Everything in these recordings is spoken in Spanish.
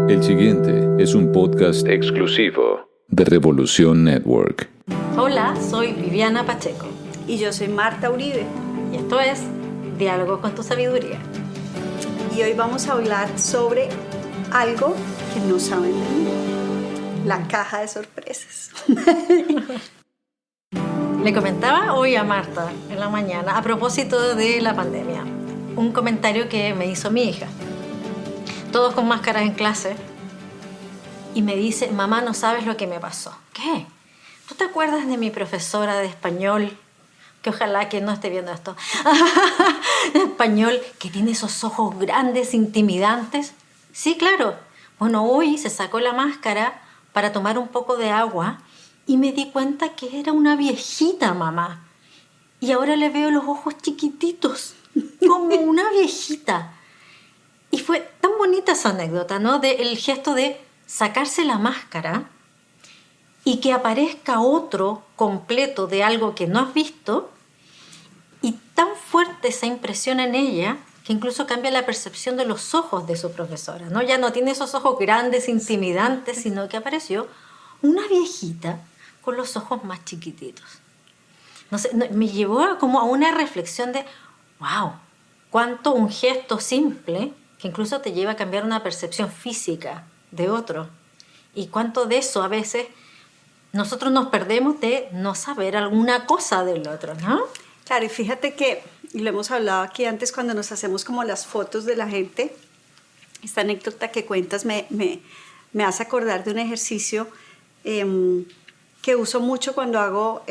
El siguiente es un podcast exclusivo de Revolución Network. Hola, soy Viviana Pacheco. Y yo soy Marta Uribe. Y esto es Diálogo con tu Sabiduría. Y hoy vamos a hablar sobre algo que no saben de mí. La caja de sorpresas. Le comentaba hoy a Marta en la mañana a propósito de la pandemia. Un comentario que me hizo mi hija. Todos con máscaras en clase. Y me dice, mamá, no sabes lo que me pasó. ¿Qué? ¿Tú te acuerdas de mi profesora de español? Que ojalá que no esté viendo esto. De español, que tiene esos ojos grandes, intimidantes. Sí, claro. Bueno, hoy se sacó la máscara para tomar un poco de agua y me di cuenta que era una viejita, mamá. Y ahora le veo los ojos chiquititos, como una viejita. Y fue tan bonita esa anécdota, ¿no? El gesto de sacarse la máscara y que aparezca otro completo de algo que no has visto, y tan fuerte esa impresión en ella que incluso cambia la percepción de los ojos de su profesora, ¿no? Ya no tiene esos ojos grandes, intimidantes, sino que apareció una viejita con los ojos más chiquititos. No sé, me llevó como a una reflexión de, wow, cuánto un gesto simple que incluso te lleva a cambiar una percepción física de otro, y cuánto de eso a veces nosotros nos perdemos de no saber alguna cosa del otro, ¿no? Claro, y fíjate que, y lo hemos hablado aquí antes cuando nos hacemos como las fotos de la gente, esta anécdota que cuentas me hace acordar de un ejercicio que uso mucho cuando hago,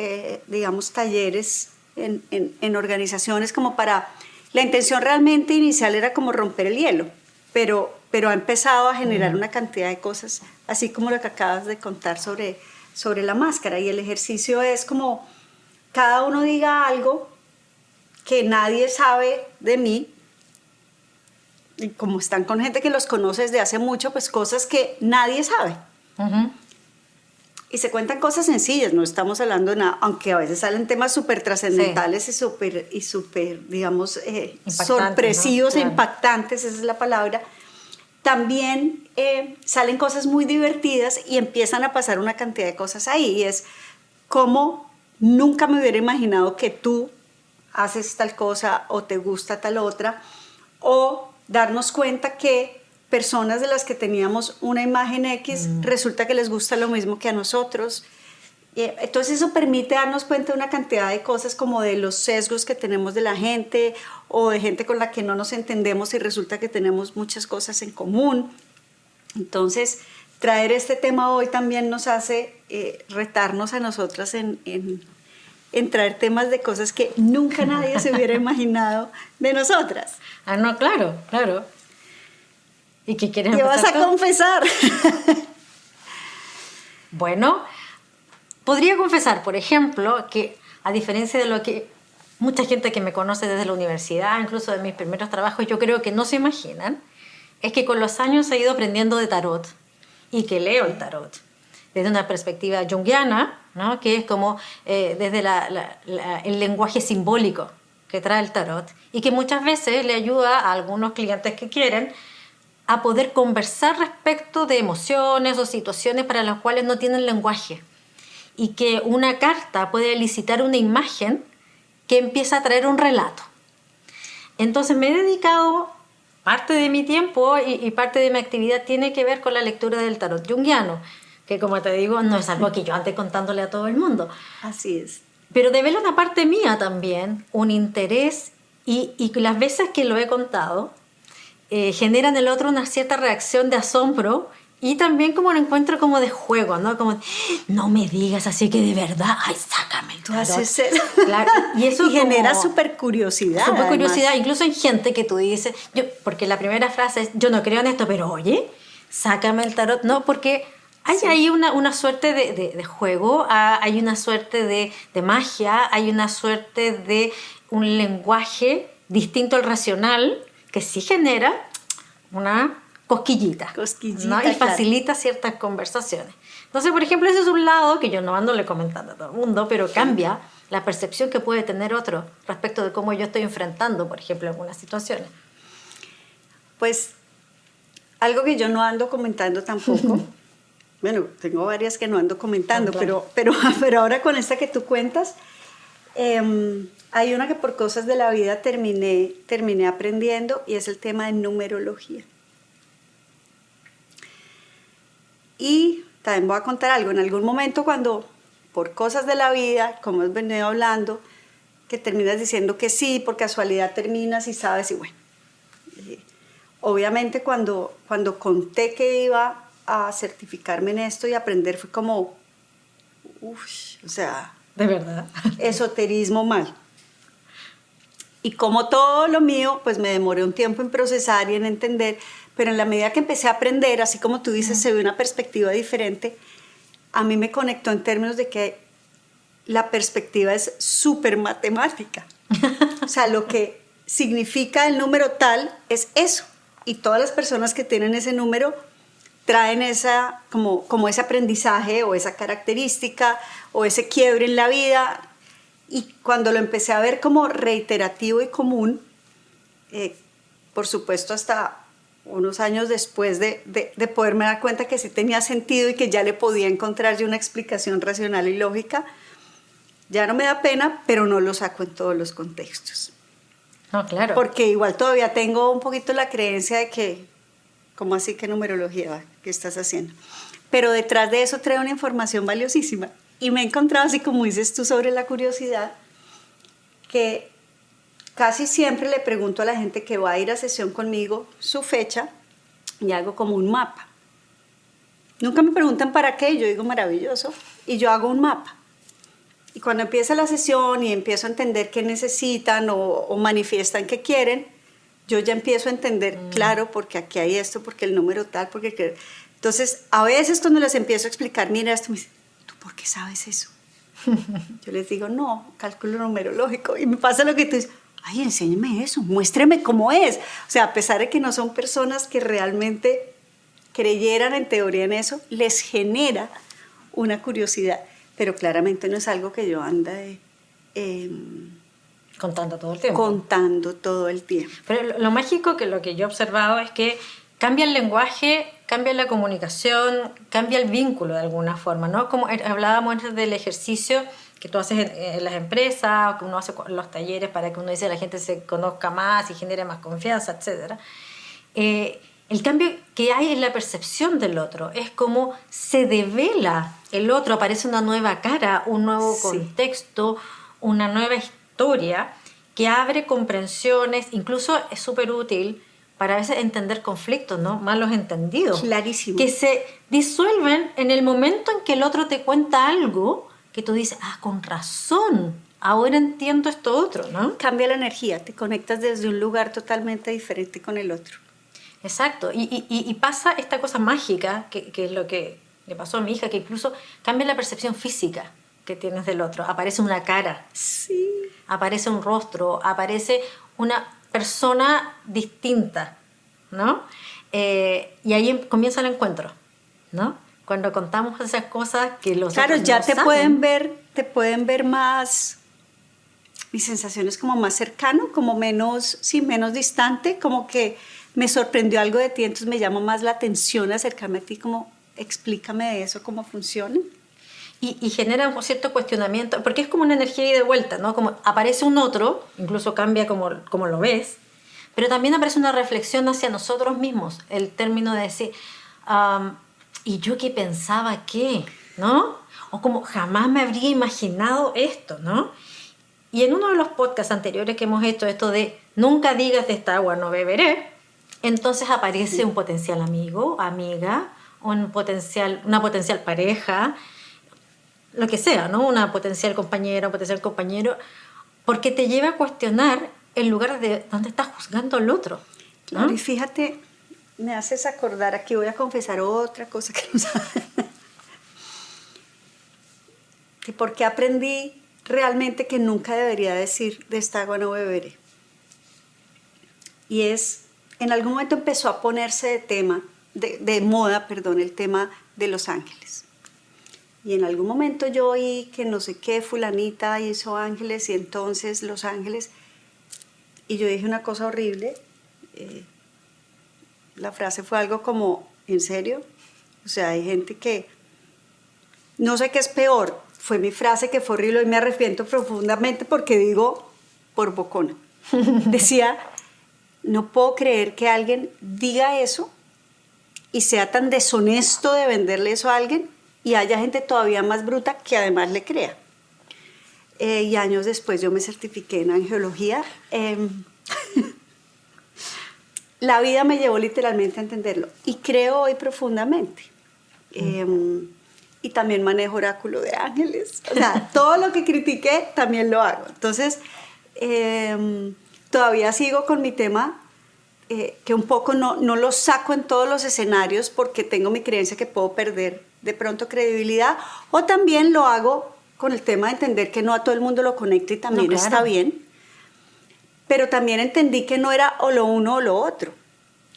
digamos, talleres en organizaciones, como para... La intención realmente inicial era como romper el hielo, pero ha empezado a generar una cantidad de cosas, así como lo que acabas de contar sobre la máscara. Y el ejercicio es como cada uno diga algo que nadie sabe de mí, y como están con gente que los conoce desde hace mucho, pues cosas que nadie sabe. Uh-huh. Y se cuentan cosas sencillas, no estamos hablando de nada, aunque a veces salen temas súper trascendentales, sí, y súper, digamos, sorpresivos, ¿no? Claro. E impactantes, esa es la palabra. También salen cosas muy divertidas y empiezan a pasar una cantidad de cosas ahí. Y es como nunca me hubiera imaginado que tú haces tal cosa o te gusta tal otra, o darnos cuenta que personas de las que teníamos una imagen X, resulta que les gusta lo mismo que a nosotros. Entonces eso permite darnos cuenta de una cantidad de cosas, como de los sesgos que tenemos de la gente, o de gente con la que no nos entendemos y resulta que tenemos muchas cosas en común. Entonces traer este tema hoy también nos hace retarnos a nosotras en traer temas de cosas que nunca nadie se hubiera imaginado de nosotras. Ah, no, claro, claro. ¿Y qué quieres empezar? ¿Qué vas a confesar? Bueno, podría confesar, por ejemplo, que a diferencia de lo que mucha gente que me conoce desde la universidad, incluso de mis primeros trabajos, yo creo que no se imaginan, es que con los años he ido aprendiendo de tarot y que leo el tarot desde una perspectiva junguiana, ¿no? Que es como desde el lenguaje simbólico que trae el tarot, y que muchas veces le ayuda a algunos clientes que quieren a poder conversar respecto de emociones o situaciones para las cuales no tienen lenguaje, y que una carta puede elicitar una imagen que empieza a traer un relato. Entonces me he dedicado, parte de mi tiempo y parte de mi actividad tiene que ver con la lectura del tarot junguiano, que, como te digo, no es algo que yo ande contándole a todo el mundo. Así es. Pero devela una parte mía también, un interés, y las veces que lo he contado, genera en el otro una cierta reacción de asombro y también como un encuentro como de juego, ¿no? Como, no me digas, así que de verdad, ay, sácame el tarot. Tú haces eso. Claro. Y eso genera súper curiosidad. Súper curiosidad, incluso en gente que tú dices, porque la primera frase es, yo no creo en esto, pero oye, sácame el tarot, ¿no? Porque hay ahí una suerte de juego, hay una suerte de magia, hay una suerte de un lenguaje distinto al racional, que sí genera una cosquillita, ¿no? Y facilita ciertas conversaciones. Entonces, por ejemplo, ese es un lado que yo no ando le comentando a todo el mundo, pero cambia la percepción que puede tener otro respecto de cómo yo estoy enfrentando, por ejemplo, algunas situaciones. Pues algo que yo no ando comentando tampoco. Bueno, tengo varias que no ando comentando, Claro. pero ahora con esta que tú cuentas, hay una que por cosas de la vida terminé aprendiendo y es el tema de numerología. Y también voy a contar algo. En algún momento cuando, por cosas de la vida, como hemos venido hablando, que terminas diciendo que sí, por casualidad terminas y sabes, y bueno. Obviamente cuando conté que iba a certificarme en esto y aprender fue como, o sea, De verdad. esoterismo mal. Y como todo lo mío, pues me demoré un tiempo en procesar y en entender, pero en la medida que empecé a aprender, así como tú dices, se ve una perspectiva diferente, a mí me conectó en términos de que la perspectiva es súper matemática. O sea, lo que significa el número tal es eso. Y todas las personas que tienen ese número traen esa, como ese aprendizaje o esa característica o ese quiebre en la vida. Y cuando lo empecé a ver como reiterativo y común, por supuesto hasta unos años después de poderme dar cuenta que sí tenía sentido y que ya le podía encontrar yo una explicación racional y lógica, ya no me da pena, pero no lo saco en todos los contextos. No, claro. Porque igual todavía tengo un poquito la creencia de que, ¿cómo así que numerología? ¿Qué estás haciendo? Pero detrás de eso trae una información valiosísima. Y me he encontrado, así como dices tú sobre la curiosidad, que casi siempre le pregunto a la gente que va a ir a sesión conmigo su fecha y hago como un mapa. Nunca me preguntan para qué, yo digo maravilloso, y yo hago un mapa. Y cuando empieza la sesión y empiezo a entender qué necesitan o manifiestan que quieren, yo ya empiezo a entender, claro, porque aquí hay esto, porque el número tal, porque... Entonces, a veces cuando les empiezo a explicar, mira esto, me dicen, ¿tú por qué sabes eso? Yo les digo, no, cálculo numerológico. Y me pasa lo que tú dices, ay, enséñame eso, muéstreme cómo es. O sea, a pesar de que no son personas que realmente creyeran en teoría en eso, les genera una curiosidad. Pero claramente no es algo que yo ande Contando todo el tiempo. contando todo el tiempo. Pero lo mágico que lo que yo he observado es que cambia el lenguaje, cambia la comunicación, cambia el vínculo de alguna forma, ¿no? Como hablábamos antes del ejercicio que tú haces en las empresas, o que uno hace en los talleres para que uno dice la gente se conozca más y genere más confianza, etc. El cambio que hay en la percepción del otro es como se devela el otro, aparece una nueva cara, un nuevo contexto, una nueva historia que abre comprensiones, incluso es súper útil para a veces entender conflictos, ¿no? Malos entendidos. Clarísimo. Que se disuelven en el momento en que el otro te cuenta algo que tú dices, con razón, ahora entiendo esto otro, ¿no? Cambia la energía, te conectas desde un lugar totalmente diferente con el otro. Exacto, y pasa esta cosa mágica, que es lo que le pasó a mi hija, que incluso cambia la percepción física que tienes del otro. Aparece una cara, Sí. aparece un rostro, aparece una persona distinta, ¿no? Y ahí comienza el encuentro, ¿no? Cuando contamos esas cosas que los Claro, otros ya no te saben. pueden ver más, mi sensación es como más cercano, como menos distante, como que me sorprendió algo de ti, entonces me llama más la atención acercarme a ti, como explícame de eso, cómo funciona. Y genera un cierto cuestionamiento, porque es como una energía ida y de vuelta, ¿no? Como aparece un otro, incluso cambia como lo ves, pero también aparece una reflexión hacia nosotros mismos, el término de decir, ¿y yo qué pensaba qué? ¿No? O como jamás me habría imaginado esto, ¿no? Y en uno de los podcasts anteriores que hemos hecho, esto de nunca digas de esta agua no beberé, entonces aparece un potencial amigo, amiga, una potencial pareja, lo que sea, ¿no? Una potencial compañera, un potencial compañero, porque te lleva a cuestionar el lugar de donde estás juzgando al otro, ¿no? Claro, y fíjate, me haces acordar, aquí voy a confesar otra cosa que no sabes. Que porque aprendí realmente que nunca debería decir de esta agua no beberé. Y en algún momento empezó a ponerse de moda, el tema de Los Ángeles. Y en algún momento yo oí que no sé qué fulanita hizo ángeles y entonces Los Ángeles, y yo dije una cosa horrible, La frase fue algo como, ¿en serio? O sea, hay gente que, no sé qué es peor, fue mi frase que fue horrible y me arrepiento profundamente porque digo, por bocona. Decía, no puedo creer que alguien diga eso y sea tan deshonesto de venderle eso a alguien y haya gente todavía más bruta que además le crea. Y años después yo me certifiqué en angiología. La vida me llevó literalmente a entenderlo y creo hoy profundamente. Y también manejo oráculo de ángeles. O sea, todo lo que critiqué también lo hago. Entonces, todavía sigo con mi tema, que un poco no lo saco en todos los escenarios porque tengo mi creencia que puedo perder de pronto credibilidad, o también lo hago con el tema de entender que no a todo el mundo lo conecta y también No, claro. está bien, pero también entendí que no era o lo uno o lo otro.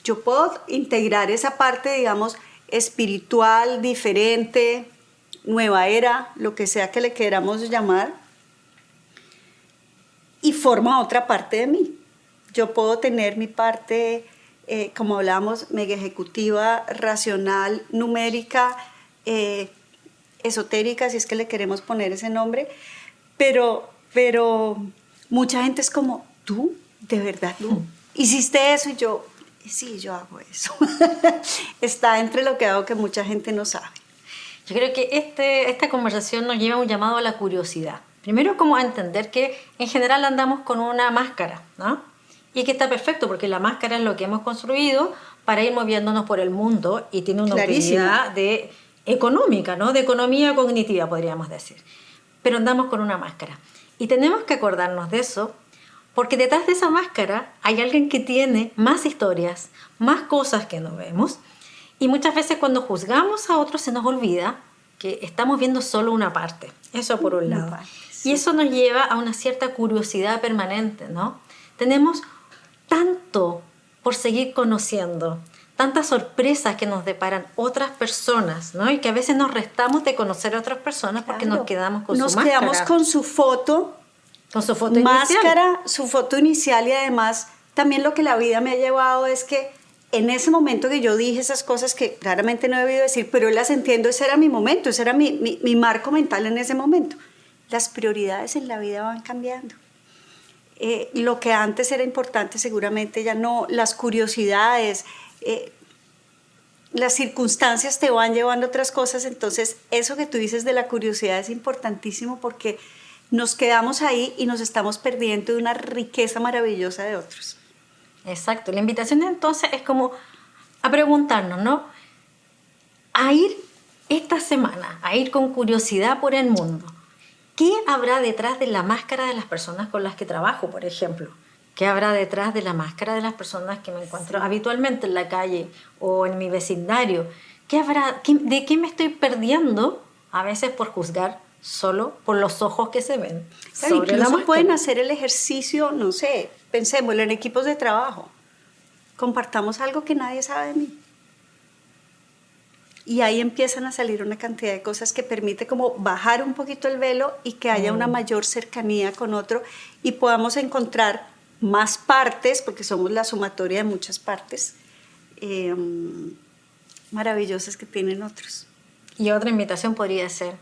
Yo puedo integrar esa parte, digamos, espiritual, diferente, nueva era, lo que sea que le queramos llamar, y forma otra parte de mí. Yo puedo tener mi parte, como hablábamos, mega ejecutiva, racional, numérica, esotérica, si es que le queremos poner ese nombre, pero mucha gente es como, ¿tú? ¿De verdad tú hiciste eso? Y yo, sí, yo hago eso. Está entre lo que hago que mucha gente no sabe. Yo creo que esta conversación nos lleva a un llamado a la curiosidad. Primero, como a entender que en general andamos con una máscara, ¿no? Y que está perfecto porque la máscara es lo que hemos construido para ir moviéndonos por el mundo y tiene una utilidad económica, ¿no? De economía cognitiva, podríamos decir. Pero andamos con una máscara. Y tenemos que acordarnos de eso porque detrás de esa máscara hay alguien que tiene más historias, más cosas que no vemos. Y muchas veces cuando juzgamos a otros se nos olvida que estamos viendo solo una parte. Eso por un lado. Y eso nos lleva a una cierta curiosidad permanente, ¿no? Tenemos tanto por seguir conociendo, tantas sorpresas que nos deparan otras personas, ¿no? Y que a veces nos restamos de conocer a otras personas porque nos quedamos con su máscara. Nos quedamos con su foto. Con su foto máscara, inicial. Su foto inicial, y además también lo que la vida me ha llevado es que en ese momento que yo dije esas cosas que claramente no he debido decir, pero las entiendo, ese era mi momento, ese era mi marco mental en ese momento. Las prioridades en la vida van cambiando. Lo que antes era importante seguramente ya no, las curiosidades, las circunstancias te van llevando a otras cosas, entonces eso que tú dices de la curiosidad es importantísimo porque nos quedamos ahí y nos estamos perdiendo de una riqueza maravillosa de otros. Exacto, la invitación entonces es como a preguntarnos, ¿no? A ir esta semana, a ir con curiosidad por el mundo. ¿Qué habrá detrás de la máscara de las personas con las que trabajo, por ejemplo? ¿Qué habrá detrás de la máscara de las personas que me encuentro habitualmente en la calle o en mi vecindario? ¿Qué habrá, de qué me estoy perdiendo a veces por juzgar solo por los ojos que se ven? Incluso pueden hacer el ejercicio, no sé, pensémoslo en equipos de trabajo. Compartamos algo que nadie sabe de mí. Y ahí empiezan a salir una cantidad de cosas que permite como bajar un poquito el velo y que haya una mayor cercanía con otro y podamos encontrar más partes, porque somos la sumatoria de muchas partes maravillosas que tienen otros. Y otra invitación podría ser,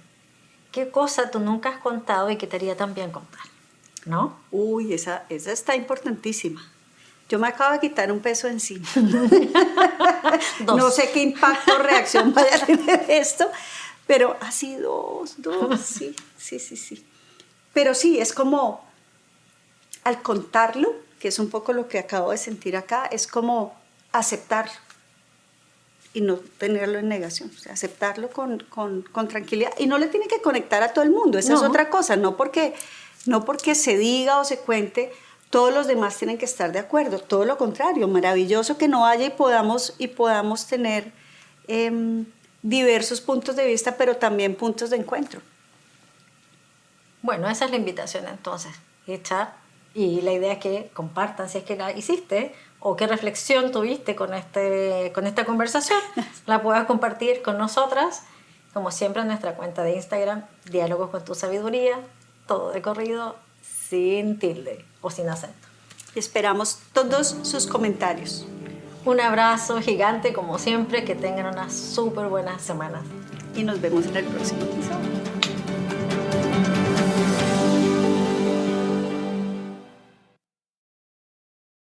¿qué cosa tú nunca has contado y que te haría tan bien contar? ¿No? Uy, esa está importantísima. Yo me acabo de quitar un peso encima. No sé qué impacto o reacción vaya a tener esto, pero así dos, sí. Pero sí, es como, al contarlo, que es un poco lo que acabo de sentir acá, es como aceptarlo y no tenerlo en negación, o sea, aceptarlo con tranquilidad. Y no le tiene que conectar a todo el mundo, esa es otra cosa, no porque se diga o se cuente, todos los demás tienen que estar de acuerdo, todo lo contrario, maravilloso que no haya y podamos tener diversos puntos de vista, pero también puntos de encuentro. Bueno, esa es la invitación entonces, hecha, y la idea es que compartan si es que la hiciste o qué reflexión tuviste con esta conversación, la puedas compartir con nosotras, como siempre en nuestra cuenta de Instagram, Diálogos con tu Sabiduría, todo de corrido, sin tilde o sin acento. Esperamos todos sus comentarios. Un abrazo gigante como siempre, que tengan unas súper buenas semanas. Y nos vemos en el próximo episodio.